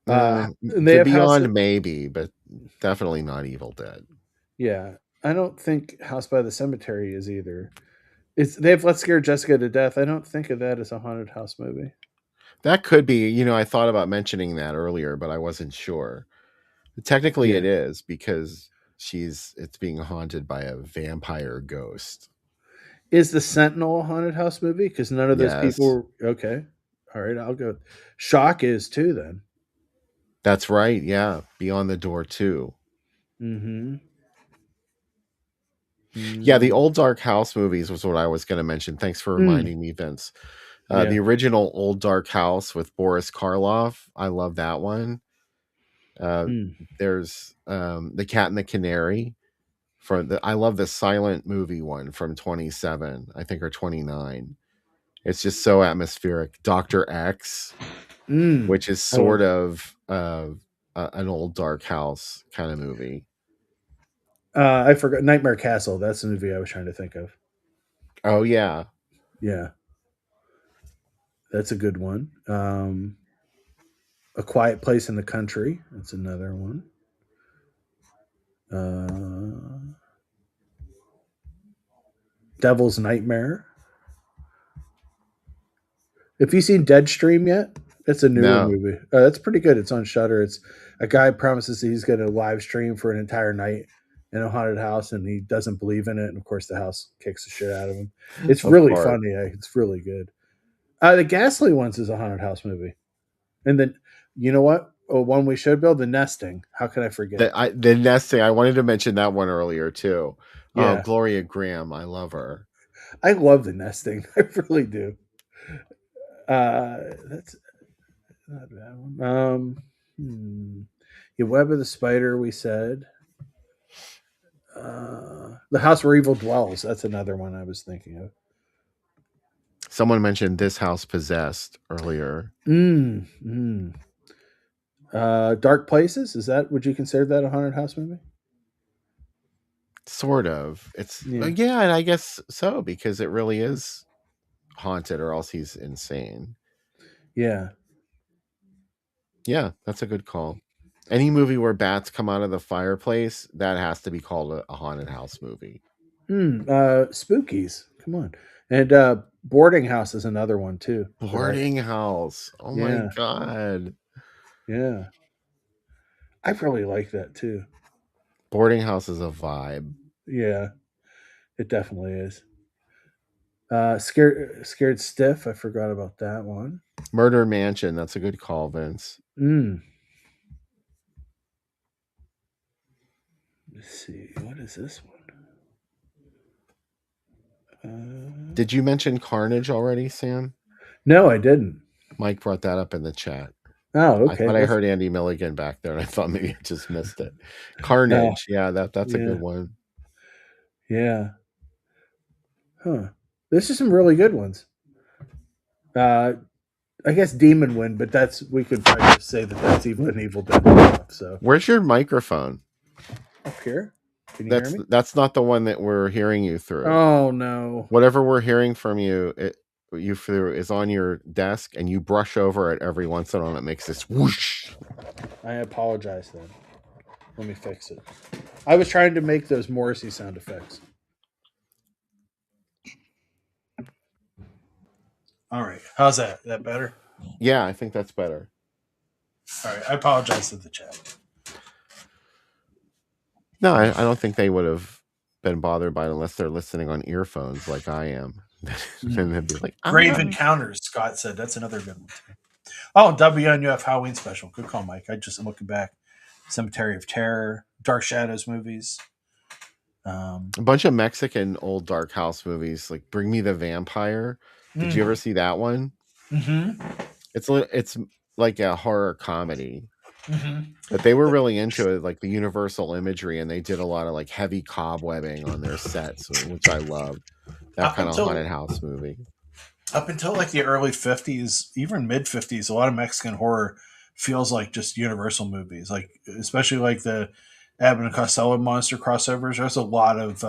The Beyond maybe, but definitely not Evil Dead. Yeah, I don't think House by the Cemetery is either. They have Let's Scare Jessica to Death. I don't think of that as a haunted house movie. That could be. I thought about mentioning that earlier, but I wasn't sure. Technically, it is because it's being haunted by a vampire ghost. Is The Sentinel a haunted house movie? Because none of those people. Okay, all right, I'll go. Shock is too. Then. That's right. Yeah, Beyond the Door too. Yeah, the old Dark House movies was what I was going to mention. Thanks for reminding me, Vince. The original Old Dark House with Boris Karloff. I love that one. There's The Cat and the Canary. I love the silent movie one from 27, I think, or 29. It's just so atmospheric. Dr. X, which is sort of an old dark house kind of movie. I forgot Nightmare Castle. That's the movie I was trying to think of. Oh yeah. Yeah, that's a good one. A Quiet Place in the Country. That's another one. Devil's Nightmare. Have you seen Deadstream yet? It's a newer No. movie. That's pretty good. It's on Shutter. It's a guy promises that he's going to live stream for an entire night in a haunted house, and he doesn't believe in it. And of course, the house kicks the shit out of him. It's Of really course. funny. It's really good. The Ghastly Ones is a haunted house movie, and then you know what? Oh, one we should build, The Nesting. How could I forget? The Nesting. I wanted to mention that one earlier too. Oh, Yeah. Gloria Graham. I love her. I love The Nesting. I really do. That's not a bad one. Yeah, Web of the Spider, we said. The House Where Evil Dwells. That's another one I was thinking of. Someone mentioned This House Possessed earlier. Dark Places. Would you consider that a haunted house movie? Sort of. It's yeah, and I guess so because it really is haunted, or else he's insane. Yeah. Yeah, that's a good call. Any movie where bats come out of the fireplace, that has to be called a haunted house movie. Spookies. Come on. And Boarding House is another one too. Boarding House. Oh my god. Yeah. I really like that too. Boarding House is a vibe. Yeah. It definitely is. Scared Stiff. I forgot about that one. Murder Mansion. That's a good call, Vince. Let's see. What is this one? Did you mention Carnage already, Sam? No, I didn't. Mike brought that up in the chat. Oh, okay. I thought I heard Andy Milligan back there, and I thought maybe I just missed it. Carnage. Yeah, that's a good one. Yeah. Huh. This is some really good ones. I guess Demon Wind, but we could probably just say that's an Evil Dead. So where's your microphone? Up here. Can you hear me? That's not the one that we're hearing you through. Oh no! Whatever we're hearing from you, through is on your desk, and you brush over it every once in a while. It makes this whoosh. I apologize then. Let me fix it. I was trying to make those Morrissey sound effects. All right. How's that? Is that better? Yeah, I think that's better. All right. I apologize to the chat. No, I don't think they would have been bothered by it unless they're listening on earphones like I am. Then they'd be like, Grave Encounters, Scott said. That's another good one too. Oh, WNUF Halloween special. Good call, Mike. I'm looking back. Cemetery of Terror, Dark Shadows movies. A bunch of Mexican old dark house movies, like Bring Me the Vampire. Did you ever see that one? Mm-hmm. It's like a horror comedy. Mm-hmm. But they were really into it, like the universal imagery, and they did a lot of like heavy cobwebbing on their sets, which I loved. That kind of haunted house movie. Up until like the early 50s, even mid 50s, a lot of Mexican horror feels like just universal movies, like especially like the Abbott and Costello monster crossovers. There's a lot of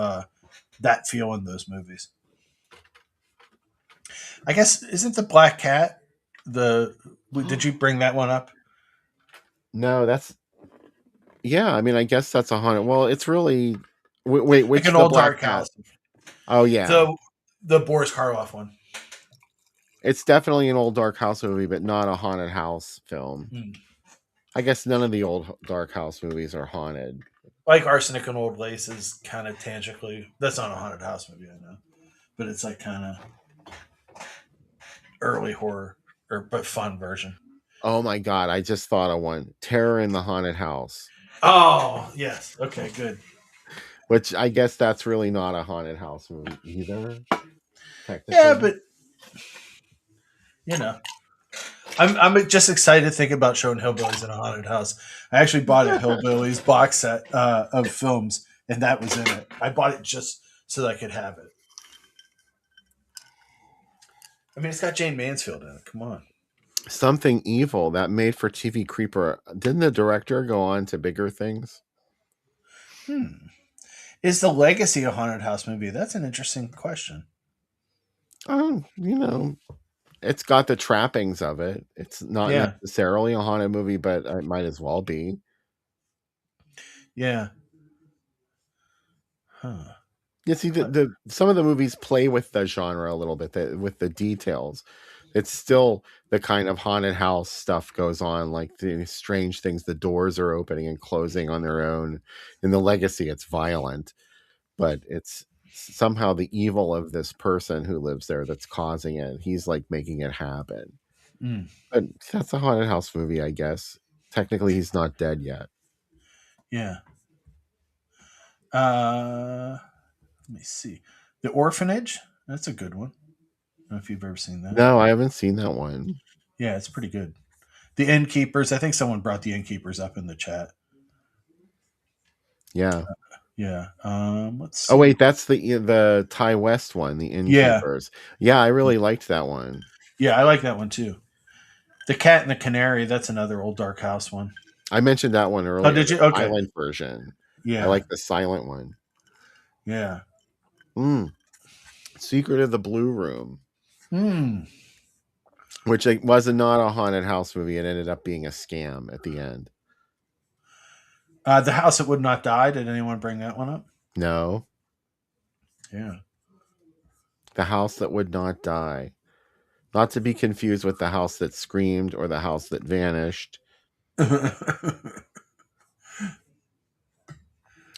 that feel in those movies. I guess isn't the Black Cat did you bring that one up? No, yeah. I mean, I guess that's a haunted. Well, it's really wait, which like an old dark house. Oh yeah, the Boris Karloff one. It's definitely an old dark house movie, but not a haunted house film. I guess none of the old dark house movies are haunted. Like Arsenic and Old Lace is kind of tangentially. That's not a haunted house movie, I know, but it's like kind of early horror but fun version. Oh my god! I just thought of one. Terror in the Haunted House. Oh yes. Okay. Good. Which I guess that's really not a haunted house movie either. Yeah, but you know, I'm just excited to think about showing Hillbillies in a haunted house. I actually bought a Hillbillies box set of films, and that was in it. I bought it just so that I could have it. I mean, it's got Jane Mansfield in it. Come on. Something Evil, that made for TV creeper. Didn't the director go on to bigger things? Is the legacy a haunted house movie? That's an interesting question. It's got the trappings of it. It's not Yeah. necessarily a haunted movie, but it might as well be. Yeah. Huh. You see, some of the movies play with the genre a little bit, with the details. It's still the kind of haunted house stuff goes on, like the strange things. The doors are opening and closing on their own. In the legacy, it's violent, but it's somehow the evil of this person who lives there that's causing it. He's like making it happen. But that's a haunted house movie, I guess. Technically, he's not dead yet. Yeah. Let me see. The Orphanage. That's a good one. I don't know if you've ever seen that. No, I haven't seen that one. Yeah, it's pretty good. The Innkeepers. I think someone brought the Innkeepers up in the chat. Yeah. Yeah. Let's see. Oh wait, that's the Ty West one, the Innkeepers. Yeah, I really liked that one. Yeah, I like that one too. The Cat and the Canary. That's another old dark house one. I mentioned that one earlier. Oh, did you? Okay. Silent version. Yeah. I like the silent one. Yeah. Secret of the Blue Room. Which was not a haunted house movie. It ended up being a scam at the end. The House That Would Not Die. Did anyone bring that one up? No. Yeah. The House That Would Not Die. Not to be confused with The House That Screamed or The House That Vanished. The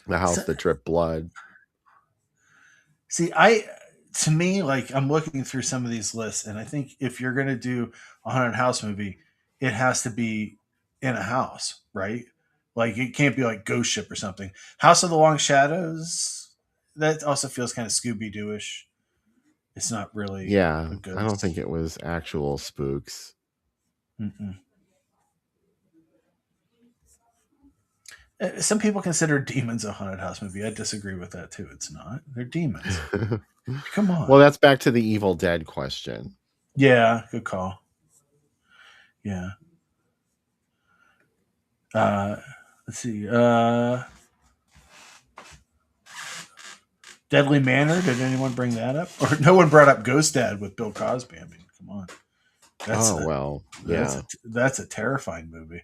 House That Dripped Blood. See, to me, like, I'm looking through some of these lists, and I think if you're going to do a haunted house movie, it has to be in a house, right? Like, it can't be like Ghost Ship or something. House of the Long Shadows, that also feels kind of Scooby-Doo-ish. It's not really. Yeah, I don't think it was actual spooks. Some people consider Demons a haunted house movie. I disagree with that too. It's not. They're demons. Come on. Well, that's back to the Evil Dead question. Yeah, good call. Yeah. Let's see. Deadly Manor. Did anyone bring that up? Or no one brought up Ghost Dad with Bill Cosby. I mean, come on. That's a terrifying movie.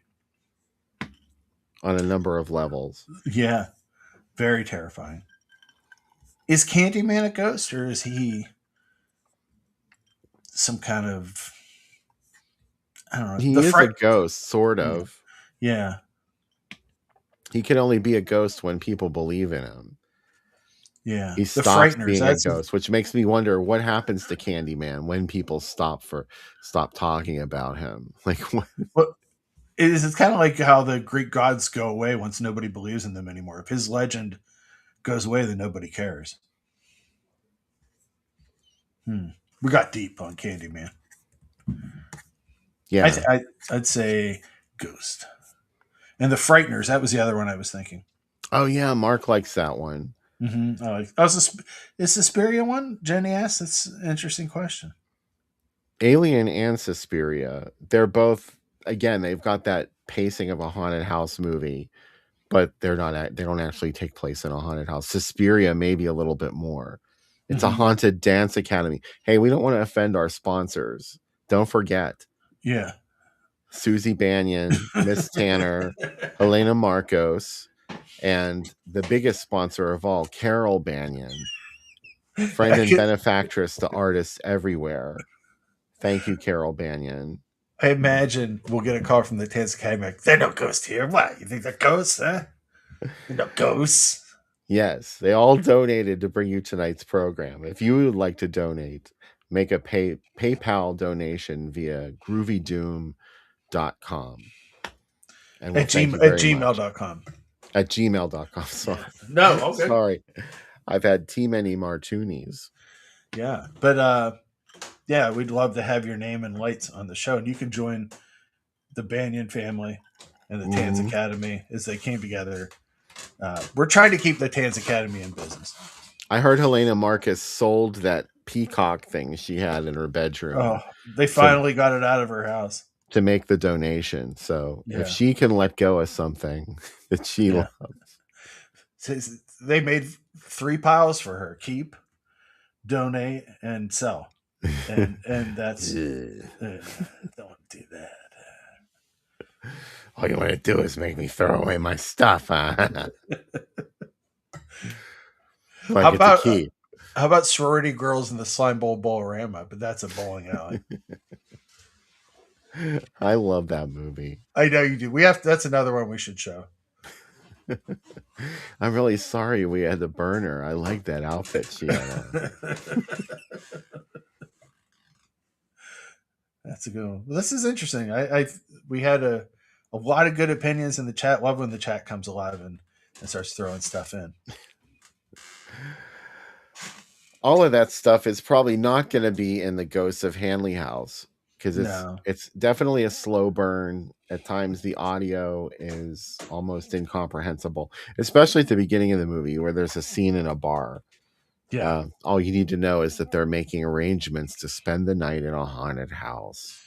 On a number of levels. Yeah. Very terrifying. Is Candyman a ghost, or is he some kind of, I don't know. He is a ghost, sort of. Yeah. He can only be a ghost when people believe in him. Yeah. He stops being a ghost, which makes me wonder what happens to Candyman when people stop talking about him. Like what? It's kind of like how the Greek gods go away once nobody believes in them anymore. If his legend goes away, then nobody cares. We got deep on Candyman. Yeah. I'd say Ghost. And The Frighteners, that was the other one I was thinking. Oh, yeah, Mark likes that one. Is Suspiria one? Jenny asked. That's an interesting question. Alien and Suspiria, they're both, again, they've got that pacing of a haunted house movie, but they don't actually take place in a haunted house. Suspiria maybe a little bit more. It's a haunted dance academy. Hey, we don't want to offend our sponsors. Don't forget. Yeah. Susie Banyan, Miss Tanner, Helena Marcos, and the biggest sponsor of all, Carol Banyan, friend and benefactress to artists everywhere. Thank you, Carol Banyan. I imagine we'll get a call from the Dance Academy. Like, there are no ghosts here. What? You think they're ghosts, huh? No ghosts. Yes, they all donated to bring you tonight's program. If you would like to donate, make a PayPal donation via groovydoom.com. And at gmail.com. At gmail.com. Sorry. No, okay. Sorry. I've had too many martinis. Yeah. But yeah, we'd love to have your name and lights on the show. And you can join the Banyan family and the Tans Academy as they came together. We're trying to keep the Tans Academy in business. I heard Helena Marcus sold that peacock thing she had in her bedroom. Oh, they finally got it out of her house to make the donation. So if Yeah. she can let go of something that she Yeah. loves, So they made 3 piles for her: keep, donate, and sell. And that's don't do that. all you want to do is make me throw away my stuff, huh? How about sorority girls in the Slime Bowl Ballorama? But that's a bowling alley. I love that movie. I know you do. That's another one we should show. I'm really sorry we had to burn her. I like that outfit she had on. That's a good one. Well, this is interesting. We had a lot of good opinions in the chat. Love when the chat comes alive and starts throwing stuff in. All of that stuff is probably not going to be in the Ghosts of Hanley House because it's definitely a slow burn. At times, the audio is almost incomprehensible, especially at the beginning of the movie where there's a scene in a bar. Yeah. All you need to know is that they're making arrangements to spend the night in a haunted house.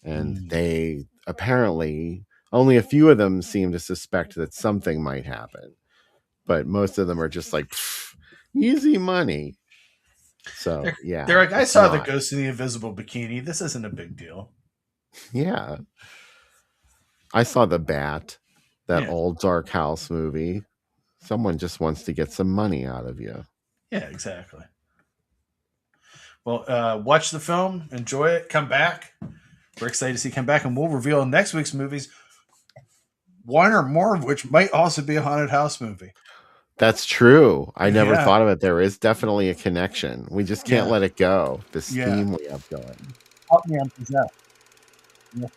And they apparently, only a few of them seem to suspect that something might happen. But most of them are just like, easy money. So, yeah. They're like, I saw the ghost in the invisible bikini. This isn't a big deal. Yeah. I saw The Bat, that old Dark House movie. Someone just wants to get some money out of you. Yeah, exactly. Well, watch the film, enjoy it, come back. We're excited to see you come back, and we'll reveal next week's movies, one or more of which might also be a haunted house movie. That's true. I never thought of it. There is definitely a connection. We just can't let it go. This theme we have going. Help me, I'm possessed. Yes,